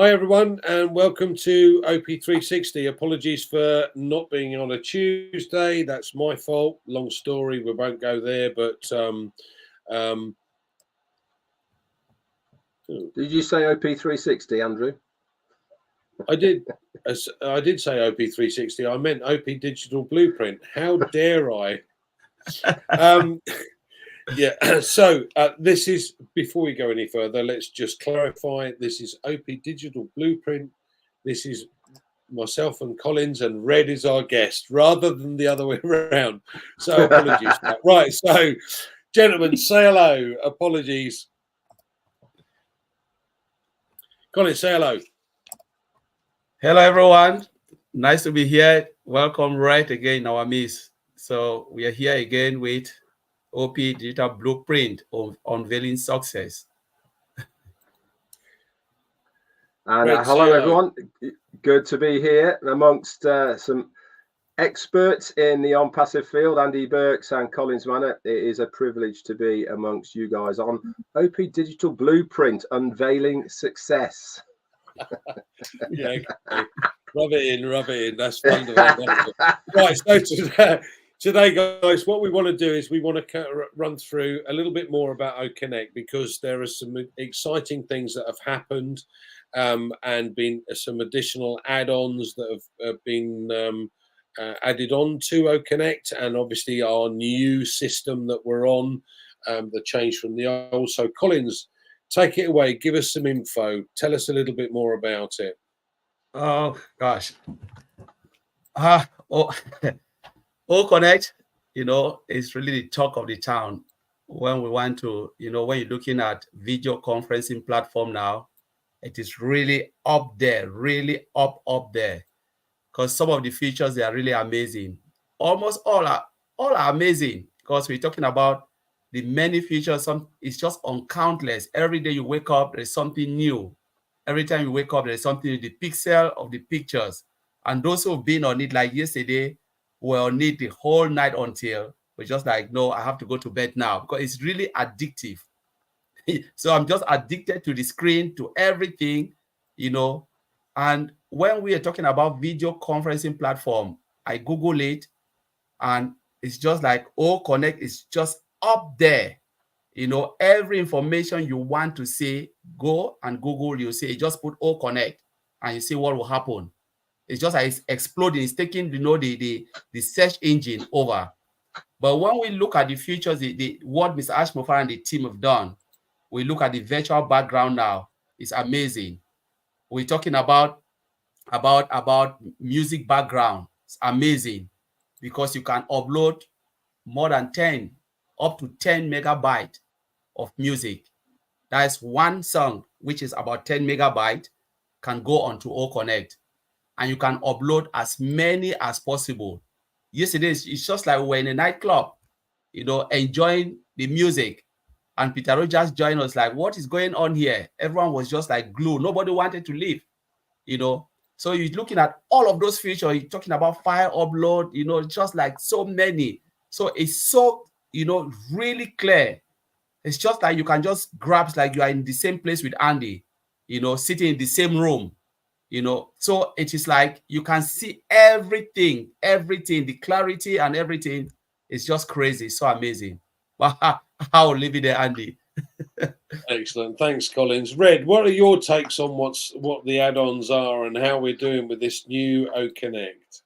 Hi everyone, and welcome to OP360. Apologies for not being on a Tuesday. That's my fault. Long story. We won't go there. But did you say OP360, Andrew? I did. I did say OP360. I meant OP Digital Blueprint. How dare I? Yeah. So this is, before we go any further, let's just clarify. This is OP Digital Blueprint. This is myself and Collins, and Red is our guest rather than the other way around. So apologies for that. Right. So, gentlemen, say hello. Apologies. Collins, say hello. Hello, everyone. Nice to be here. Welcome right again in our midst. So we are here again with OP Digital Blueprint of Unveiling Success. And hello, everyone. Good to be here amongst some experts in the ONPASSIVE field, Andy Burks and Collins Manor. It is a privilege to be amongst you guys on OP Digital Blueprint, Unveiling Success. Yeah, okay. Rub it in. That's wonderful. Right, so today, guys, what we want to do is we want to run through a little bit more about OConnect, because there are some exciting things that have happened and been some additional add-ons that have been added on to OConnect, and obviously our new system that we're on, the change from the old. So Collins, take it away. Give us some info. Tell us a little bit more about it. Oh gosh. OConnect, is really the talk of the town when we want to, when you're looking at video conferencing platform now, it is really up there, really up there, because some of the features, they are really amazing. Almost all are amazing, because we're talking about the many features. It's just uncountless. Every day you wake up, there's something new. Every time you wake up, there's something in the pixel of the pictures. And those who've been on it, like yesterday, were on it the whole night until we're just like, no, I have to go to bed now, because it's really addictive. So I'm just addicted to the screen, to everything, And when we are talking about video conferencing platform, I Google it, and it's just like OConnect is just up there. Every information you want to see, go and Google, you see, just put OConnect and you see what will happen. It's just like it's exploding. It's taking, the search engine over. But when we look at the features, what Mr. Ashmofar and the team have done, we look at the virtual background now. It's amazing. We're talking about music background. It's amazing, because you can upload more than 10, up to 10 megabytes of music. That's one song, which is about 10 megabytes, can go onto OConnect, and you can upload as many as possible. Yesterday, it's just like we're in a nightclub, enjoying the music. And Peter Rogers joined us, like, what is going on here? Everyone was just like glued. Nobody wanted to leave, So you're looking at all of those features. You're talking about file upload, just like so many. So it's so, really clear. It's just like you can just grab, like you are in the same place with Andy, sitting in the same room, So it is like you can see everything, the clarity and everything is just crazy. So amazing. Well, I'll leave it there, Andy. Excellent. Thanks, Collins. Red, what are your takes on what the add-ons are and how we're doing with this new OConnect?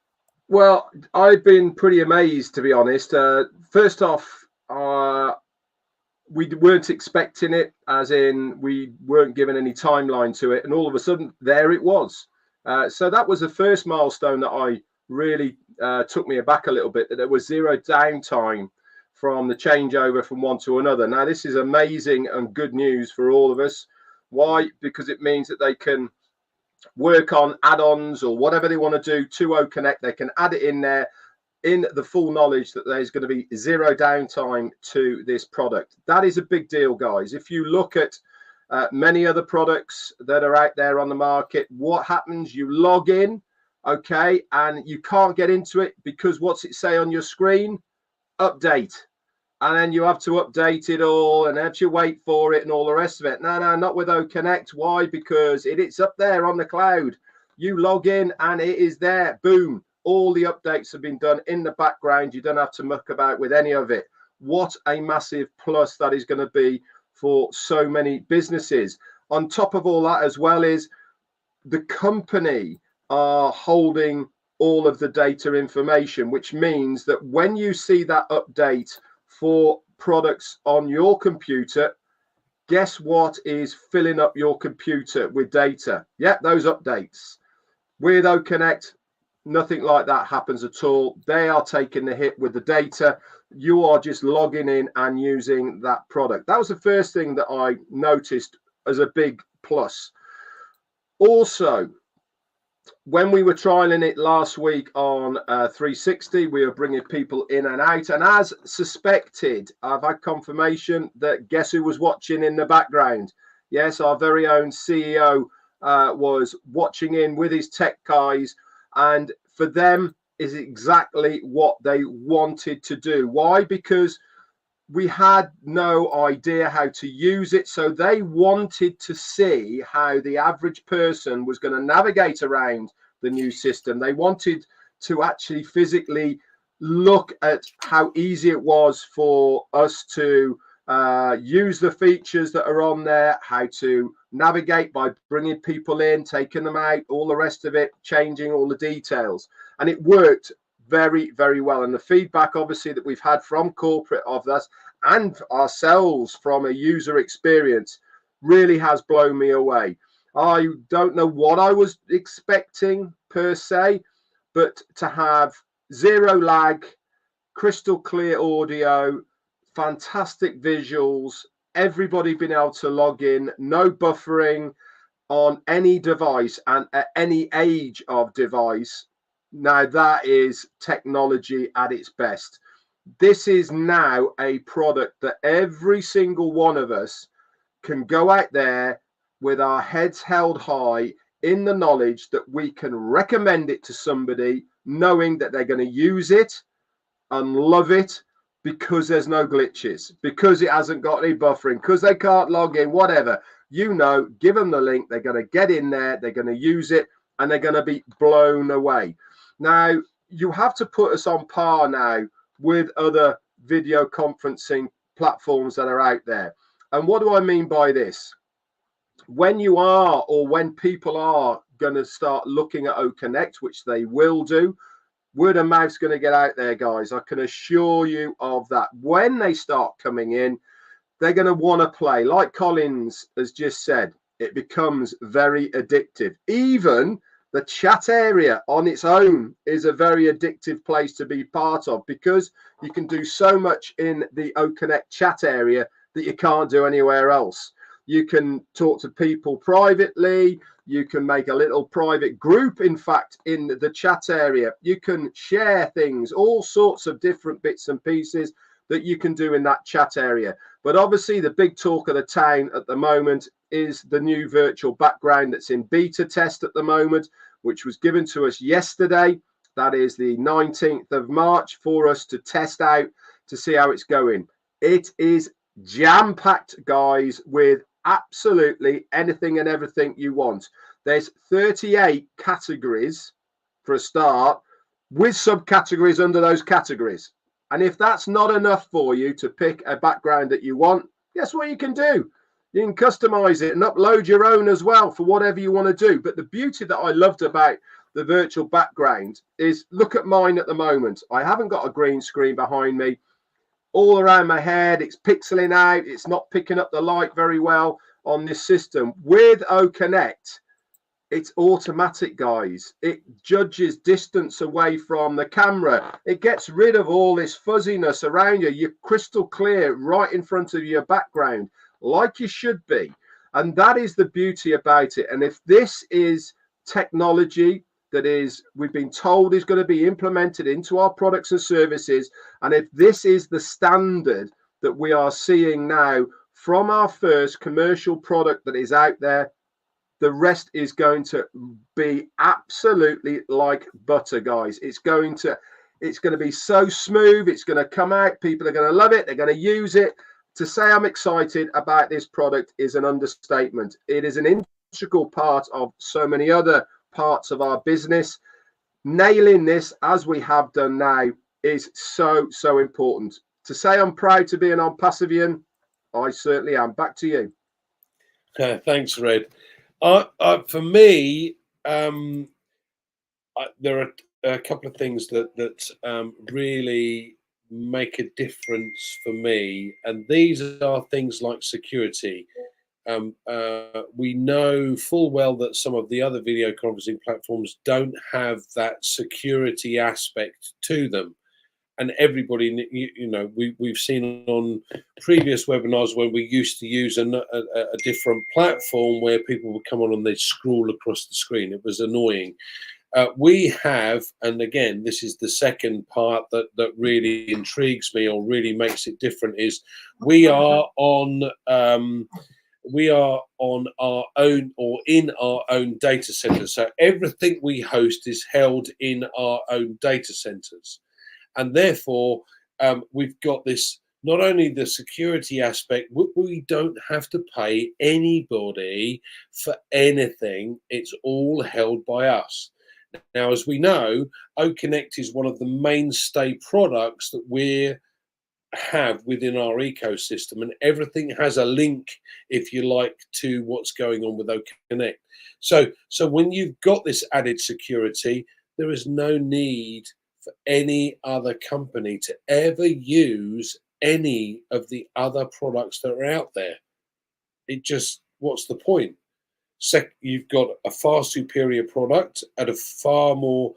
Well, I've been pretty amazed, to be honest. First off, we weren't expecting it, as in we weren't given any timeline to it, and all of a sudden there it was. So that was the first milestone that I really took me aback a little bit, that there was zero downtime from the changeover from one to another. Now, this is amazing and good news for all of us. Why? Because it means that they can work on add-ons or whatever they want to do to OConnect. They can add it in there, in the full knowledge that there's going to be zero downtime to this product. That is a big deal, guys. If you look at many other products that are out there on the market, what happens? You log in, okay, and you can't get into it because what's it say on your screen? Update. and then you have to update it all and have to wait for it and all the rest of it. No, not with OConnect. Why? Because it's up there on the cloud. You log in and it is there. Boom. All the updates have been done in the background. You don't have to muck about with any of it. What a massive plus that is going to be for so many businesses. On top of all that as well is the company are holding all of the data information, which means that when you see that update for products on your computer, guess what is filling up your computer with data? Yeah, those updates. With OConnect, nothing like that happens at all. They are taking the hit with the data. You are just logging in and using that product. That was the first thing that I noticed as a big plus. Also, when we were trialing it last week on 360, we were bringing people in and out. And as suspected, I've had confirmation that guess who was watching in the background? Yes, our very own CEO was watching in with his tech guys. And for them is exactly what they wanted to do. Why? Because we had no idea how to use it. So they wanted to see how the average person was going to navigate around the new system. They wanted to actually physically look at how easy it was for us to use the features that are on there, how to navigate by bringing people in, taking them out, all the rest of it, changing all the details. And it worked very, very well. And the feedback, obviously, that we've had from corporate of us and ourselves from a user experience really has blown me away. I don't know what I was expecting per se, but to have zero lag, crystal clear audio, fantastic visuals, everybody being able to log in, no buffering on any device and at any age of device. Now that is technology at its best. This is now a product that every single one of us can go out there with our heads held high in the knowledge that we can recommend it to somebody, knowing that they're going to use it and love it because there's no glitches, because it hasn't got any buffering, because they can't log in, whatever. You know, give them the link, they're going to get in there, they're going to use it, and they're going to be blown away. Now, you have to put us on par now with other video conferencing platforms that are out there. And what do I mean by this? When you are, or when people are going to start looking at OConnect, which they will do, word of mouth's going to get out there, guys. I can assure you of that. When they start coming in, they're going to want to play. Like Collins has just said, it becomes very addictive. Even the chat area on its own is a very addictive place to be part of, because you can do so much in the OConnect chat area that you can't do anywhere else. You can talk to people privately. You can make a little private group, in fact, in the chat area. You can share things, all sorts of different bits and pieces that you can do in that chat area. But obviously, the big talk of the town at the moment is the new virtual background that's in beta test at the moment, which was given to us yesterday. That is the 19th of March for us to test out to see how it's going. It is jam-packed, guys, with absolutely anything and everything you want. There's 38 categories for a start, with subcategories under those categories. And if that's not enough for you to pick a background that you want, guess what you can do? You can customize it and upload your own as well for whatever you want to do. But the beauty that I loved about the virtual background is, look at mine at the moment. I haven't got a green screen behind me. All around my head, it's pixeling out. It's not picking up the light very well on this system. With OConnect, it's automatic, guys. It judges distance away from the camera. It gets rid of all this fuzziness around you. You're crystal clear right in front of your background, like you should be. And that is the beauty about it. And if this is technology that is, we've been told, is going to be implemented into our products and services, and if this is the standard that we are seeing now from our first commercial product that is out there, the rest is going to be absolutely like butter, guys. It's going to It's going to be so smooth. It's going to come out. People are going to love it. They're going to use it. To say I'm excited about this product is an understatement. It is an integral part of so many other parts of our business. Nailing this as we have done now is so important. To say I'm proud to be an ONPASSIVian, I certainly am. Back to you. Thanks, Red. For me, there are a couple of things that really make a difference for me, and these are things like security. We know full well that some of the other video conferencing platforms don't have that security aspect to them. And everybody, you know, we've seen on previous webinars when we used to use a different platform where people would come on and they'd scroll across the screen. It was annoying. We have, and again, this is the second part that really intrigues me or really makes it different, is we are on our own or in our own data centers. So everything we host is held in our own data centers. And therefore, we've got this, not only the security aspect, we don't have to pay anybody for anything. It's all held by us. Now, as we know, OConnect is one of the mainstay products that we have within our ecosystem, and everything has a link, if you like, to what's going on with OConnect. So when you've got this added security, there is no need for any other company to ever use any of the other products that are out there. It just, what's the point? You've got a far superior product at a far more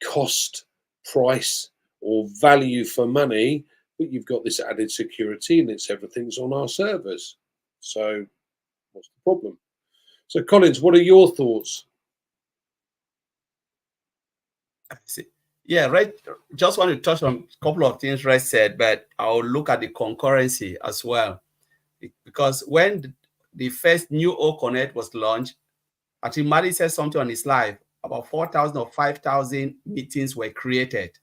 cost price or value for money, but you've got this added security and everything's on our servers. So what's the problem? So Collins, what are your thoughts? Yeah, Red, just want to touch on a couple of things Red said, but I'll look at the concurrency as well. Because when the first new OConnect was launched, I think Mari said something on his live, about 4,000 or 5,000 meetings were created.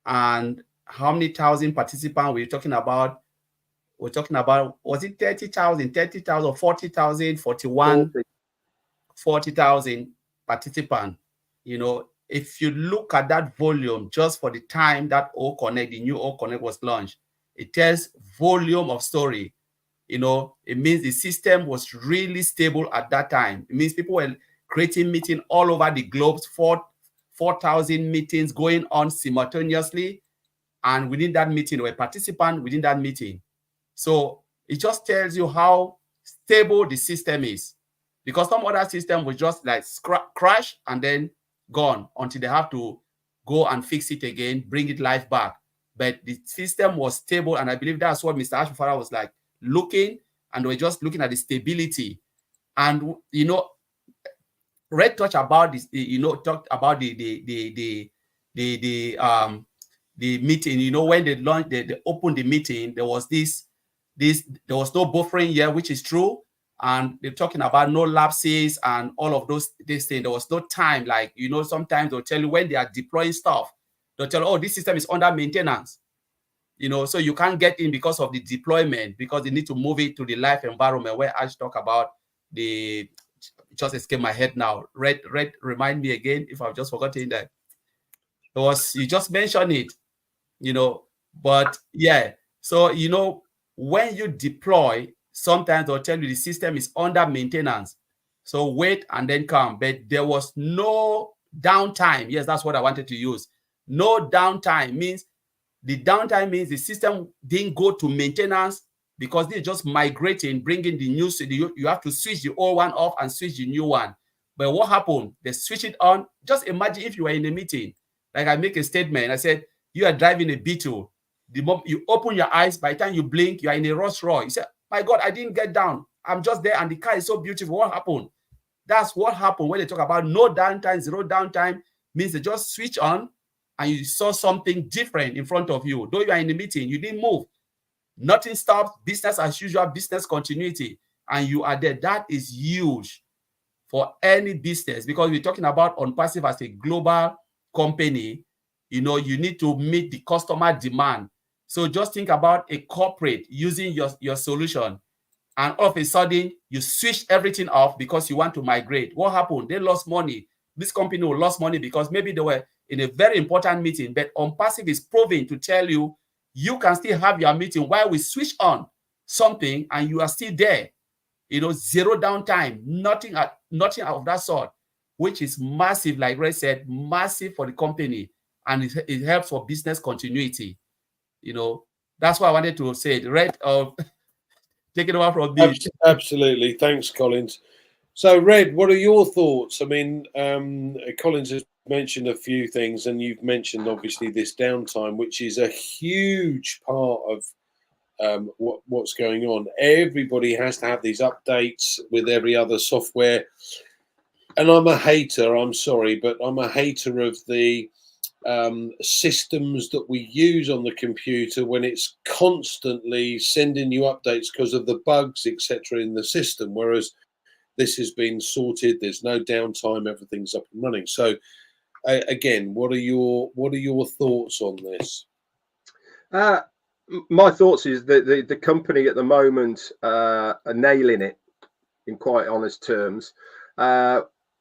And how many thousand participants we're talking about? We're talking about, was it 30,000, 40,000, 40,000 participants? You know, if you look at that volume just for the time that OConnect, the new OConnect was launched, it tells volume of story. You know, it means the system was really stable at that time. It means people were creating meetings all over the globe, 4,000 meetings going on simultaneously. And within that meeting, or a participant within that meeting. So it just tells you how stable the system is. Because some other system was just like crash and then gone until they have to go and fix it again, bring it live back. But the system was stable, and I believe that's what Mr. Ashfara was like looking, and we're just looking at the stability. And you know, Red touched about this, you know, talked about the meeting. You know, when they launched, they opened the meeting, there was there was no buffering here, which is true. And they're talking about no lapses and all of this thing. There was no time, like, you know, sometimes they'll tell you when they are deploying stuff, they'll tell you, oh, this system is under maintenance. You know, so you can't get in because of the deployment, because they need to move it to the live environment, where Ash talk about the, just escaped my head now. Red, remind me again if I've just forgotten that. It was, you just mentioned it, you know, but yeah. So, you know, when you deploy, sometimes they'll tell you the system is under maintenance. So wait and then come. But there was no downtime. Yes, that's what I wanted to use. No downtime means, the downtime means the system didn't go to maintenance because they're just migrating, bringing the new, you have to switch the old one off and switch the new one. But what happened? They switch it on. Just imagine if you were in a meeting, like I make a statement, I said, you are driving a Beetle. The moment you open your eyes, by the time you blink, you are in a Rolls Royce. You say, my God, I didn't get down. I'm just there and the car is so beautiful. What happened? That's what happened when they talk about no downtime, zero downtime, means they just switch on and you saw something different in front of you. Though you are in the meeting, you didn't move. Nothing stops, business as usual, business continuity, and you are there. That is huge for any business, because we're talking about ONPASSIVE as a global company, you know, you need to meet the customer demand. So just think about a corporate using your solution, and all of a sudden you switch everything off because you want to migrate. What happened? They lost money. This company will lose money because maybe they were in a very important meeting, but ONPASSIVE is proving to tell you, you can still have your meeting while we switch on something and you are still there. You know, zero downtime, nothing of that sort, which is massive, like Ray said, massive for the company, and it helps for business continuity. You know, that's why I wanted to say it. Red, take it over from me. Absolutely. Thanks, Collins. So, Red, what are your thoughts? I mean, Collins has mentioned a few things, and you've mentioned obviously this downtime, which is a huge part of what's going on. Everybody has to have these updates with every other software. And I'm a hater, I'm sorry, but I'm a hater of the systems that we use on the computer when it's constantly sending you updates because of the bugs, etc., in the system. Whereas this has been sorted, there's no downtime, everything's up and running. So again, what are your thoughts on this? My thoughts is that the company at the moment are nailing it, in quite honest terms.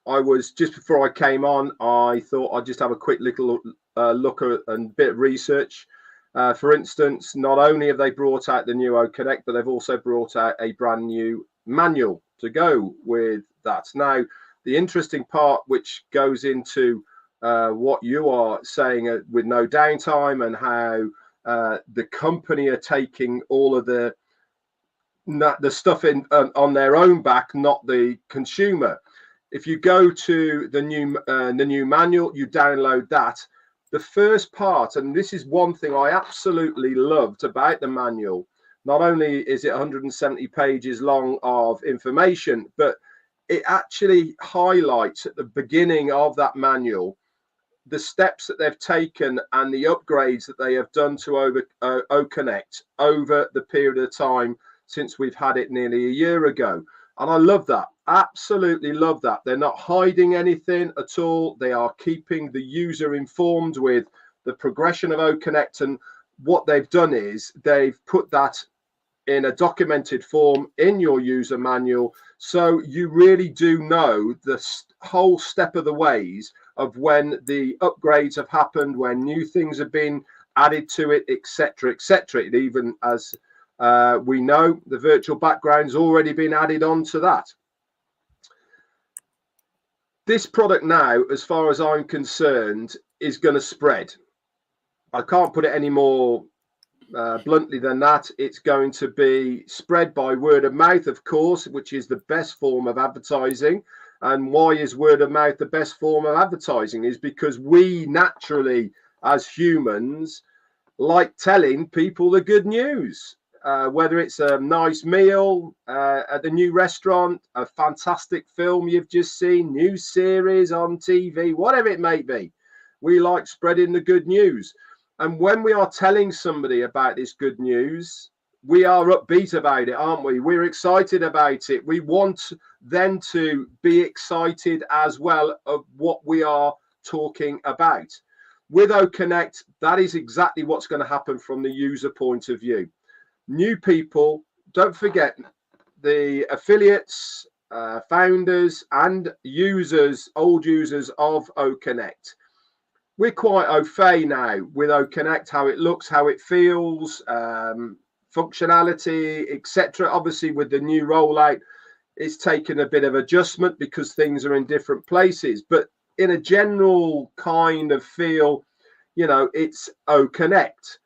I was, just before I came on, I thought I'd just have a quick little look at and bit of research. For instance, not only have they brought out the new OConnect, but they've also brought out a brand new manual to go with that. Now, the interesting part, which goes into what you are saying with no downtime, and how the company are taking all of the stuff in on their own back, not the consumer. If you go to the new manual, you download that. The first part, and this is one thing I absolutely loved about the manual, not only is it 170 pages long of information, but it actually highlights at the beginning of that manual the steps that they've taken and the upgrades that they have done to OConnect over the period of time since we've had it nearly a year ago. And I love that. Absolutely love that. They're not hiding anything at all. They are keeping the user informed with the progression of OConnect. And what they've done is they've put that in a documented form in your user manual. So you really do know the whole step of the ways of when the upgrades have happened, when new things have been added to it, etc., etc. Even as we know, the virtual background's already been added on to that. This product now, as far as I'm concerned, is going to spread. I can't put it any more bluntly than that. It's going to be spread by word of mouth, of course, which is the best form of advertising. And why is word of mouth the best form of advertising? Is because we naturally, as humans, like telling people the good news. Whether it's a nice meal at the new restaurant, a fantastic film you've just seen, new series on TV, whatever it may be, we like spreading the good news. And when we are telling somebody about this good news, we are upbeat about it, aren't we? We're excited about it. We want them to be excited as well of what we are talking about. With OConnect, that is exactly what's going to happen from the user point of view. New people, don't forget, the affiliates, founders and users, old users of OConnect. We're quite au fait now with OConnect, how it looks, how it feels, functionality, etc. Obviously, with the new rollout, it's taken a bit of adjustment because things are in different places. But in a general kind of feel, you know, it's OConnect.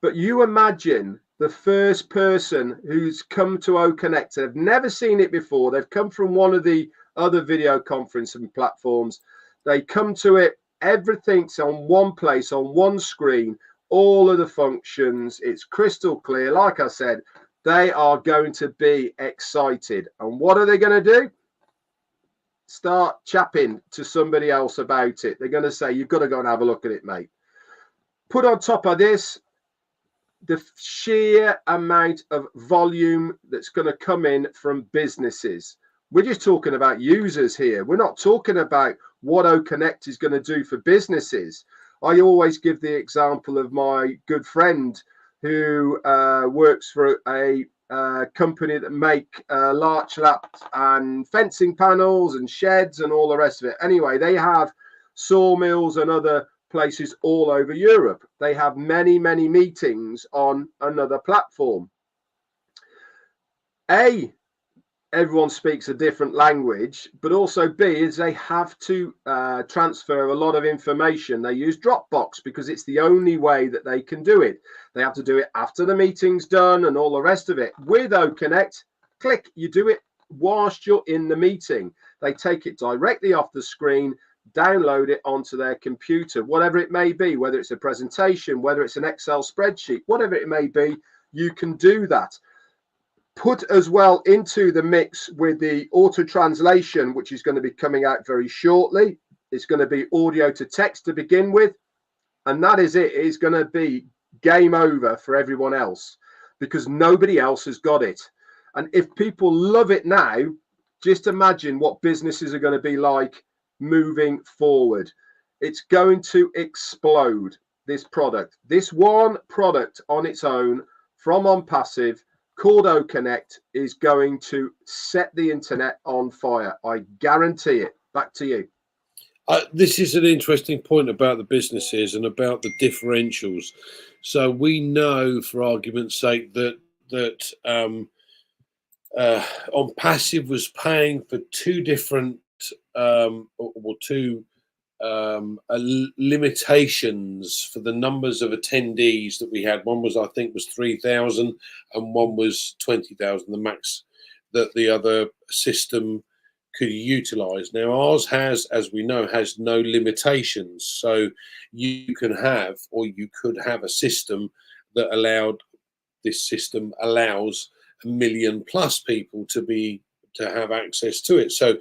But you imagine the first person who's come to OConnect, they've never seen it before. They've come from one of the other video conferencing platforms. They come to it, everything's on one place, on one screen, all of the functions. It's crystal clear. Like I said, they are going to be excited. And what are they going to do? Start chapping to somebody else about it. They're going to say, you've got to go and have a look at it, mate. Put on top of this, the sheer amount of volume that's going to come in from businesses. We're just talking about users here. We're not talking about what OConnect is going to do for businesses. I always give the example of my good friend who works for a company that make larch laps and fencing panels and sheds and all the rest of it. Anyway, they have sawmills and other places all over Europe. They have many, many meetings on another platform. A, everyone speaks a different language, but also B, is they have to transfer a lot of information. They use Dropbox because it's the only way that they can do it. They have to do it after the meeting's done and all the rest of it. With OConnect, click, you do it whilst you're in the meeting. They take it directly off the screen, download it onto their computer, whatever it may be, whether it's a presentation, whether it's an Excel spreadsheet, whatever it may be, you can do that. Put as well into the mix with the auto translation, which is going to be coming out very shortly. It's going to be audio to text to begin with, and that is it. It's going to be game over for everyone else because nobody else has got it. And if people love it now, just imagine what businesses are going to be like moving forward. It's going to explode, this product. This one product on its own from ONPASSIVE called OConnect is going to set the internet on fire. I guarantee it. Back to you. This is an interesting point about the businesses and about the differentials. So we know, for argument's sake, that ONPASSIVE was paying for two different limitations for the numbers of attendees that we had. One was, I think, was 3,000 and one was 20,000, the max that the other system could utilize. Now ours has, as we know, has no limitations. So you can have, or you could have, a system that allows 1 million plus people to have access to it. So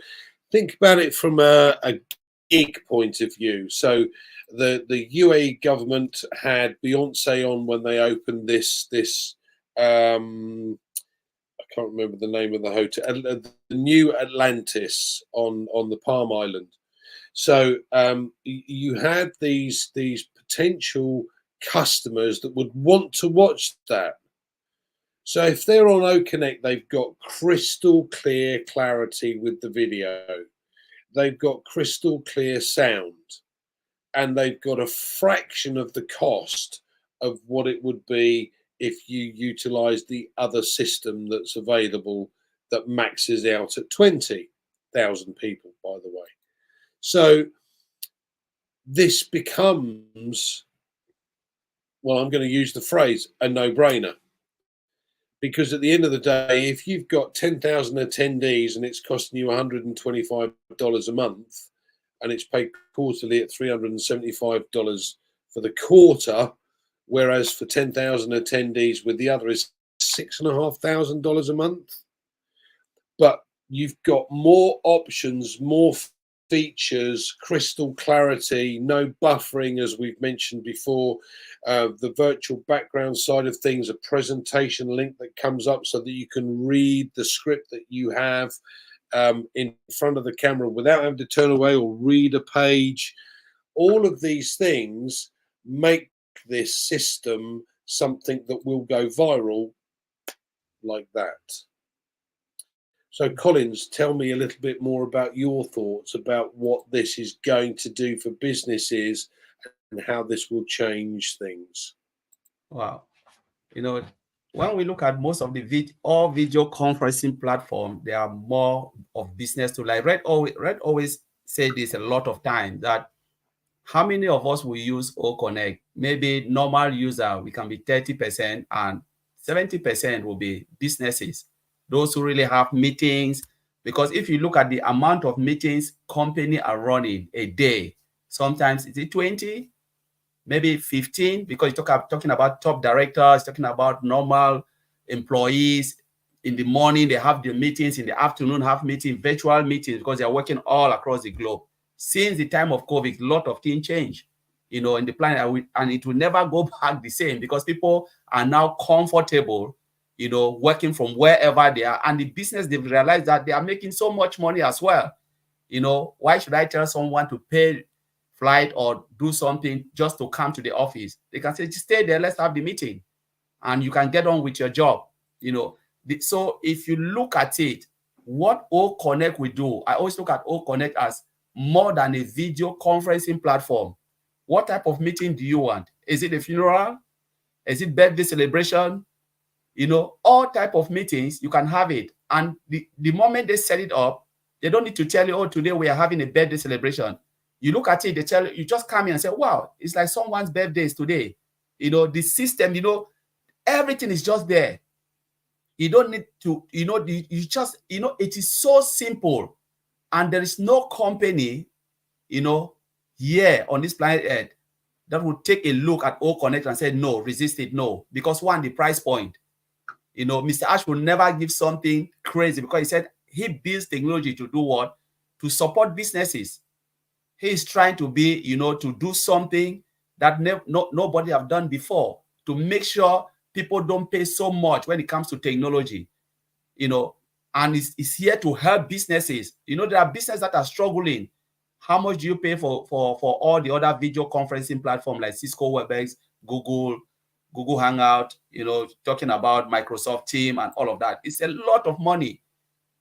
think about it from a gig point of view. So the UAE government had Beyonce on when they opened this I can't remember the name of the hotel, the New Atlantis on the Palm Island. So you had these potential customers that would want to watch that. So if they're on OConnect, they've got crystal clear clarity with the video. They've got crystal clear sound, and they've got a fraction of the cost of what it would be if you utilize the other system that's available that maxes out at 20,000 people, by the way. So this becomes, well, I'm going to use the phrase, a no-brainer. Because at the end of the day, if you've got 10,000 attendees and it's costing you $125 a month, and it's paid quarterly at $375 for the quarter, whereas for 10,000 attendees with the other is $6,500 a month. But you've got more options, more features, crystal clarity, no buffering, as we've mentioned before, the virtual background side of things, a presentation link that comes up so that you can read the script that you have in front of the camera without having to turn away or read a page. All of these things make this system something that will go viral like that. So Collins, tell me a little bit more about your thoughts about what this is going to do for businesses and how this will change things. Wow. You know, when we look at most of the all video conferencing platform, there are more of business to like. Red always say this a lot of time, that how many of us will use OConnect? Maybe normal user, we can be 30%, and 70% will be businesses, those who really have meetings. Because if you look at the amount of meetings companies are running a day, sometimes it's 20, maybe 15, because you're talking about top directors, talking about normal employees. In the morning, they have the meetings. In the afternoon, have meetings, virtual meetings, because they're working all across the globe. Since the time of COVID, a lot of things change, you know, in the planet, and it will never go back the same, because people are now comfortable, working from wherever they are. And the business, they've realized that they are making so much money as well. Why should I tell someone to pay flight or do something just to come to the office? They can say, just stay there, let's have the meeting, and you can get on with your job. So if you look at it, what O Connect will do, I always look at O Connect as more than a video conferencing platform. What type of meeting do you want? Is it a funeral? Is it birthday celebration? All type of meetings, you can have it. And the moment they set it up, they don't need to tell you, oh, today we are having a birthday celebration. You look at it, they tell you, you just come in and say, wow, it's like someone's birthday is today. The system, everything is just there. You don't need to, you just, it is so simple. And there is no company, here on this planet Earth that would take a look at O Connect and say, no, resist it, no. Because one, the price point. Mr. Ash will never give something crazy because he said he builds technology to do what? To support businesses. He is trying to be, to do something that nobody have done before, to make sure people don't pay so much when it comes to technology, and it's here to help businesses. There are businesses that are struggling. How much do you pay for all the other video conferencing platforms like Cisco WebEx, Google Hangout, talking about Microsoft Teams and all of that? It's a lot of money.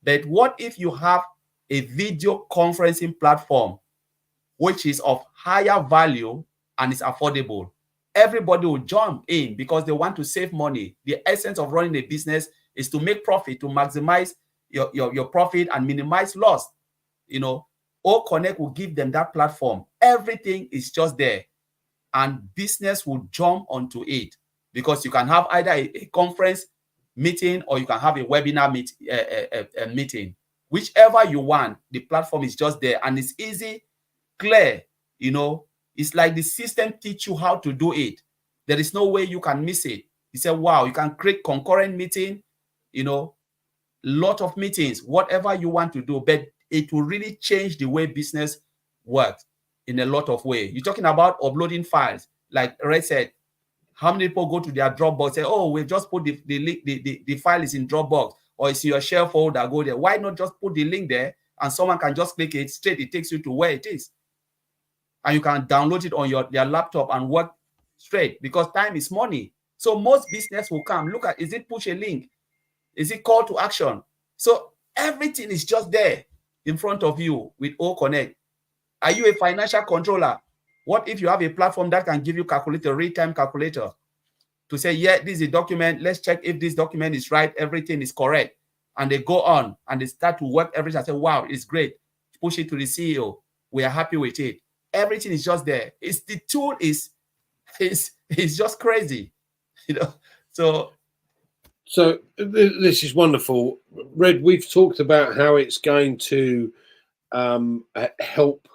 But what if you have a video conferencing platform which is of higher value and is affordable? Everybody will jump in because they want to save money. The essence of running a business is to make profit, to maximize your profit and minimize loss. O Connect will give them that platform. Everything is just there, and business will jump onto it because you can have either a conference meeting or you can have a webinar meeting. Whichever you want, the platform is just there, and it's easy, clear. It's like the system teach you how to do it. There is no way you can miss it. You say, wow, you can create concurrent meeting, lot of meetings, whatever you want to do, but it will really change the way business works in a lot of ways. You're talking about uploading files, like Red said. How many people go to their Dropbox, say, oh, we've just put the file is in Dropbox or it's in your share folder, go there. Why not just put the link there and someone can just click it straight? It takes you to where it is. And you can download it on your laptop and work straight, because time is money. So most business will come. Look at, is it push a link? Is it call to action? So everything is just there in front of you with O Connect. Are you a financial controller? What if you have a platform that can give you calculator, real-time calculator, to say, yeah, this is a document. Let's check if this document is right. Everything is correct. And they go on and they start to work everything. I say, wow, it's great. Push it to the CEO. We are happy with it. Everything is just there. The tool is just crazy, So this is wonderful, Red. We've talked about how it's going to help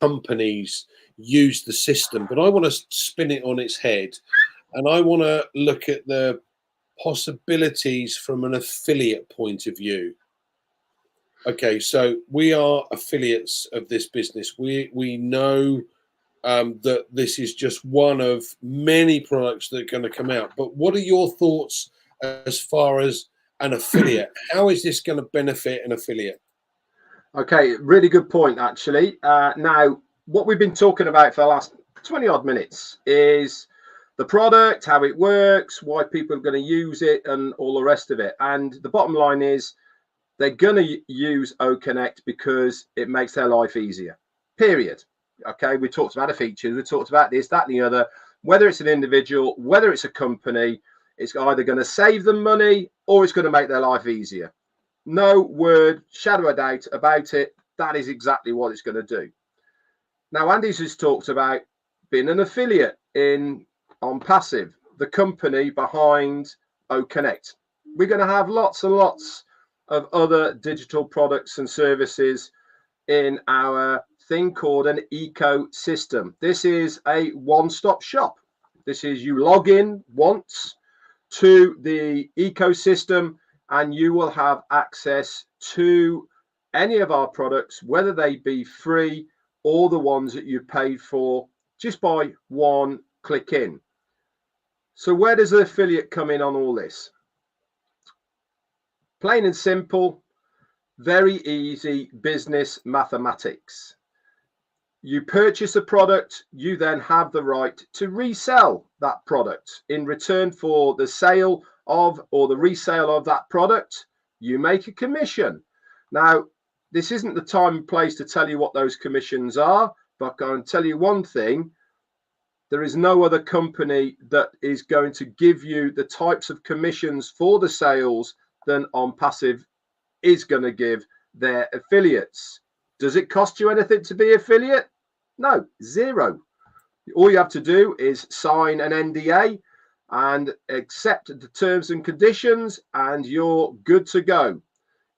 companies use the system, but I want to spin it on its head, and I want to look at the possibilities from an affiliate point of view. Okay, so we are affiliates of this business. We know that this is just one of many products that are going to come out. But what are your thoughts as far as an affiliate? How is this going to benefit an affiliate? Okay, really good point, actually. Now, what we've been talking about for the last 20 odd minutes is the product, how it works, why people are going to use it, and all the rest of it. And the bottom line is they're going to use O Connect because it makes their life easier, period. Okay, we talked about the features, we talked about this, that, and the other. Whether it's an individual, whether it's a company, it's either going to save them money or it's going to make their life easier. No word, shadow of doubt about it. That is exactly what it's going to do. Now, Andy's just talked about being an affiliate in ONPASSIVE, the company behind O Connect. We're going to have lots and lots of other digital products and services in our thing called an ecosystem. This is a one-stop shop. This is, you log in once to the ecosystem and you will have access to any of our products, whether they be free or the ones that you paid for, just by one click in. So where does the affiliate come in on all this? Plain and simple, very easy business mathematics. You purchase a product, you then have the right to resell that product. In return for the sale of or the resale of that product, you make a commission. Now, this isn't the time and place to tell you what those commissions are, but I can tell you one thing. There is no other company that is going to give you the types of commissions for the sales than ONPASSIVE is going to give their affiliates. Does it cost you anything to be affiliate? No, zero. All you have to do is sign an NDA and accept the terms and conditions, and you're good to go.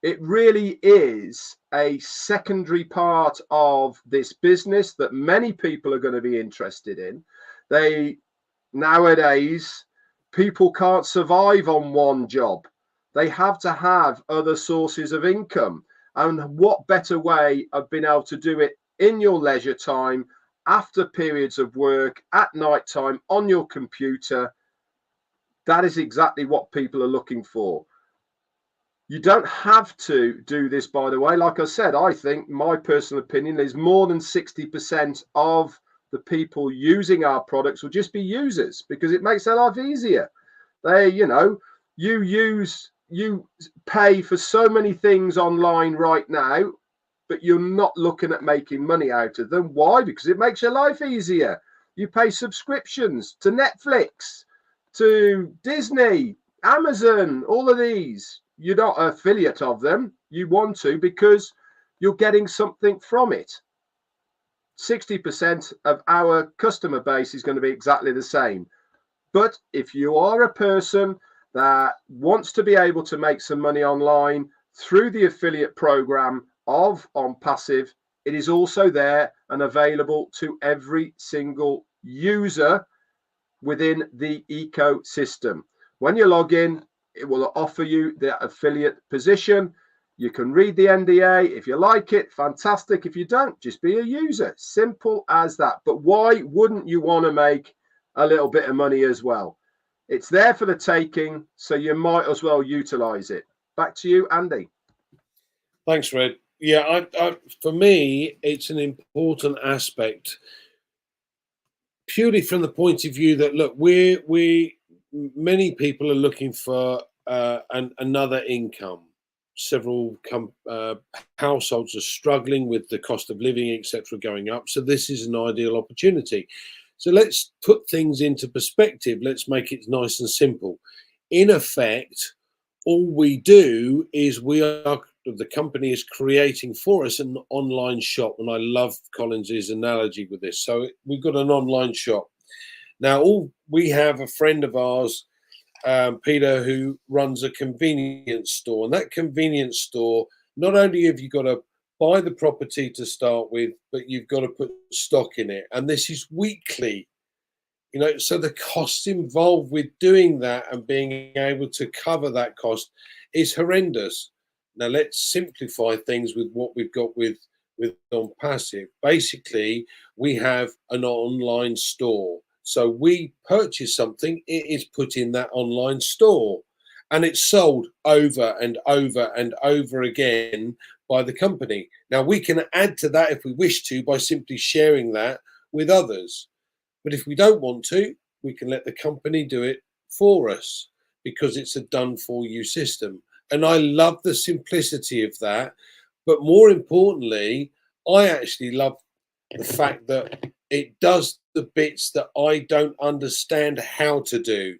It really is a secondary part of this business that many people are going to be interested in. Nowadays, people can't survive on one job. They have to have other sources of income. And what better way of being able to do it in your leisure time, after periods of work, at night time, on your computer? That is exactly what people are looking for. You don't have to do this, by the way. Like I said, I think my personal opinion is more than 60% of the people using our products will just be users, because it makes their life easier. You pay for so many things online right now, but you're not looking at making money out of them. Why? Because it makes your life easier. You pay subscriptions to Netflix, to Disney, Amazon, all of these. You're not an affiliate of them. You want to because you're getting something from it. 60% of our customer base is going to be exactly the same. But if you are a person that wants to be able to make some money online through the affiliate program of ONPASSIVE, it is also there and available to every single user within the ecosystem. When you log in, it will offer you the affiliate position. You can read the NDA. If you like it, fantastic. If you don't, just be a user. Simple as that. But why wouldn't you want to make a little bit of money as well? It's there for the taking, so you might as well utilize it. Back to you, Andy. Thanks, Red. Yeah, for me, it's an important aspect, purely from the point of view that, look, many people are looking for another income. Several households are struggling with the cost of living, etc., going up. So this is an ideal opportunity. So let's put things into perspective. Let's make it nice and simple. In effect, all we do is the company is creating for us an online shop. And I love Collins's analogy with this. So we've got an online shop. Now, we have a friend of ours, Peter, who runs a convenience store. And that convenience store, not only have you got to buy the property to start with, but you've got to put stock in it. And this is weekly. So the costs involved with doing that and being able to cover that cost is horrendous. Now let's simplify things with what we've got with ONPASSIVE. Basically, we have an online store. So we purchase something, it is put in that online store, and it's sold over and over and over again by the company. Now we can add to that if we wish to by simply sharing that with others. But if we don't want to, we can let the company do it for us because it's a done for you system. And I love the simplicity of that. But more importantly, I actually love the fact that it does the bits that I don't understand how to do.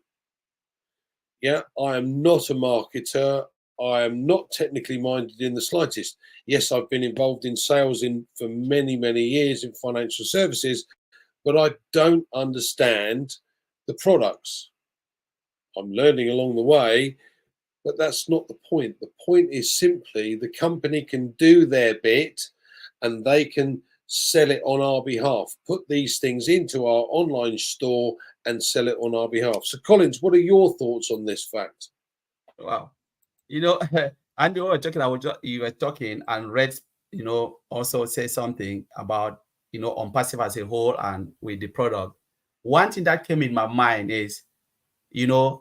Yeah, I am not a marketer. I am not technically minded in the slightest. Yes, I've been involved in sales for many, many years in financial services, but I don't understand the products. I'm learning along the way, but that's not the point. The point is simply the company can do their bit and they can sell it on our behalf, put these things into our online store and sell it on our behalf. So Collins, what are your thoughts on this fact? Wow. Andy, you were talking and Red, also say something about, ONPASSIVE as a whole and with the product. One thing that came in my mind is, the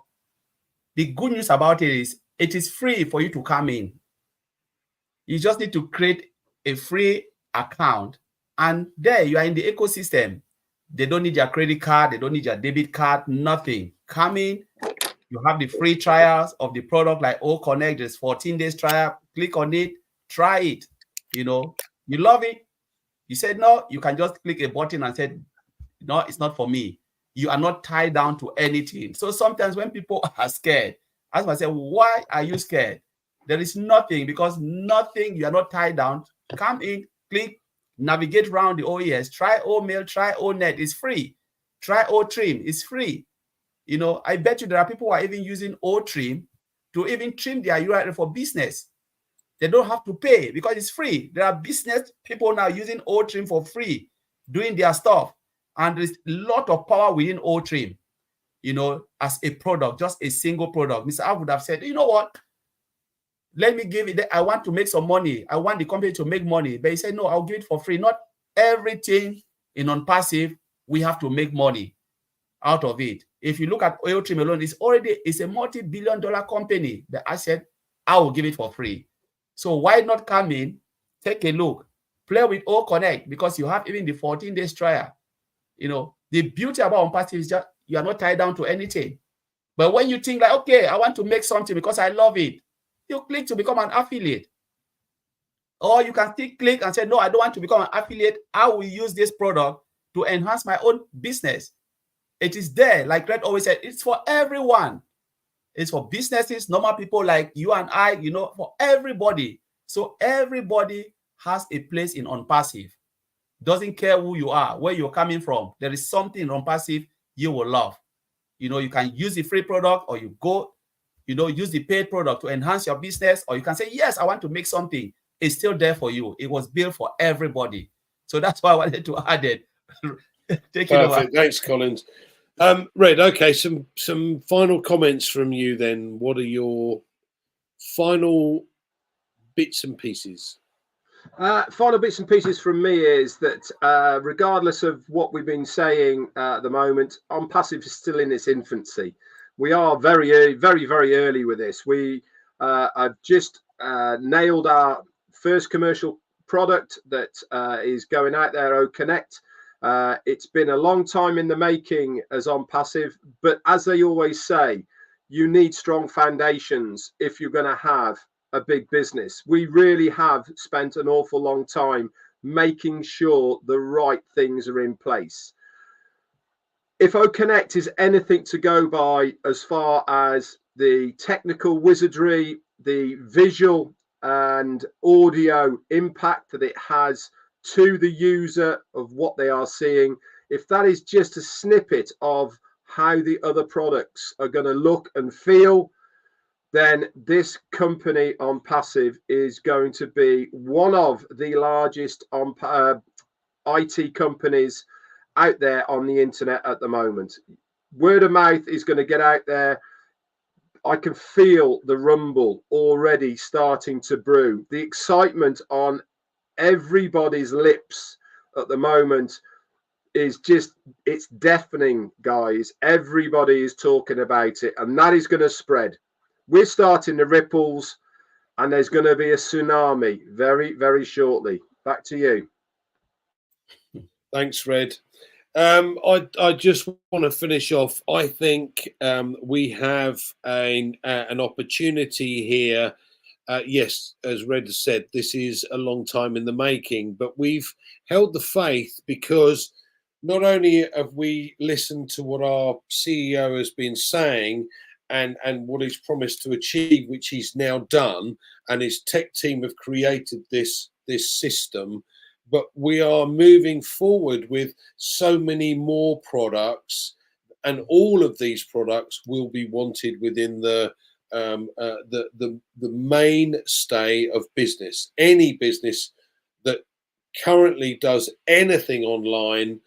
good news about it is It is free for you to come in. You just need to create a free account, and there you are in the ecosystem. They don't need your credit card. They don't need your debit card, nothing. Come in. You have the free trials of the product like Connect. There's 14 days trial. Click on it. Try it. You know, you love it. You said no, you can just click a button and say, no, it's not for me. You are not tied down to anything. So sometimes when people are scared, ask myself, why are you scared? There is nothing, because nothing, you are not tied down. Come in, click, navigate around the OES, try O-Mail, try O-Net, it's free. Try O-Trim, it's free. You know, I bet you there are people who are even using O-Trim to even trim their URL for business. They don't have to pay because it's free. There are business people now using O-Trim for free, doing their stuff. And there's a lot of power within O-Trim, you know, as a product, just a single product. Mr. I would have said, you know what? Let me give it. I want to make some money. I want the company to make money. But he said, no, I'll give it for free. Not everything in ONPASSIVE, we have to make money out of it. If you look at O-Trim alone, it's a multi-billion-dollar company. But I said, I will give it for free. So why not come in, take a look, play with Connect, because you have even the 14 days trial. You know, the beauty about ONPASSIVE is just you are not tied down to anything. But when you think like, okay, I want to make something because I love it, you click to become an affiliate. Or you can still click and say, no, I don't want to become an affiliate. I will use this product to enhance my own business. It is there. Like Red always said, it's for everyone. It's for businesses, normal people like you and I, you know, for everybody. So everybody has a place in ONPASSIVE. Doesn't care who you are, where you're coming from. There is something in ONPASSIVE you will love. You know, you can use the free product, or you go, you know, use the paid product to enhance your business, or you can say, yes, I want to make something. It's still there for you. It was built for everybody. So that's why I wanted to add it. Take it over. Thanks, Collins. Red, okay, some final comments from you then. What are your final bits and pieces? Final bits and pieces from me is that regardless of what we've been saying at the moment, ONPASSIVE is still in its infancy. We are very early with this. We have just nailed our first commercial product that is going out there, Connect. It's been a long time in the making as ONPASSIVE, but as they always say, you need strong foundations if you're going to have a big business. We really have spent an awful long time making sure the right things are in place. If Connect is anything to go by as far as the technical wizardry, the visual and audio impact that it has to the user of what they are seeing, if that is just a snippet of how the other products are going to look and feel, then this company ONPASSIVE is going to be one of the largest IT companies out there on the internet at the moment. Word of mouth is going to get out there. I can feel the rumble already starting to brew. The excitement on everybody's lips at the moment is just, it's deafening, guys. Everybody is talking about it, and that is going to spread. We're starting the ripples, and there's going to be a tsunami very shortly. Back to you. Thanks, Red. I just want to finish off. I think we have an opportunity here. Yes, as Red has said, this is a long time in the making, but we've held the faith because not only have we listened to what our CEO has been saying and what he's promised to achieve, which he's now done, and his tech team have created this system, but we are moving forward with so many more products, and all of these products will be wanted within the mainstay of business. Any business that currently does anything online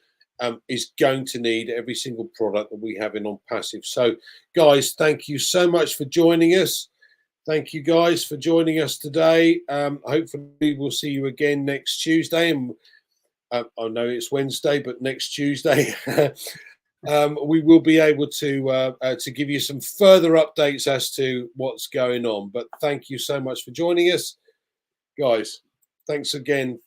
is going to need every single product that we have in ONPASSIVE. So, guys, thank you so much for joining us. Thank you, guys, for joining us today. Hopefully, we'll see you again next Tuesday. And I know it's Wednesday, but next Tuesday. we will be able to give you some further updates as to what's going on. But thank you so much for joining us, guys. Thanks again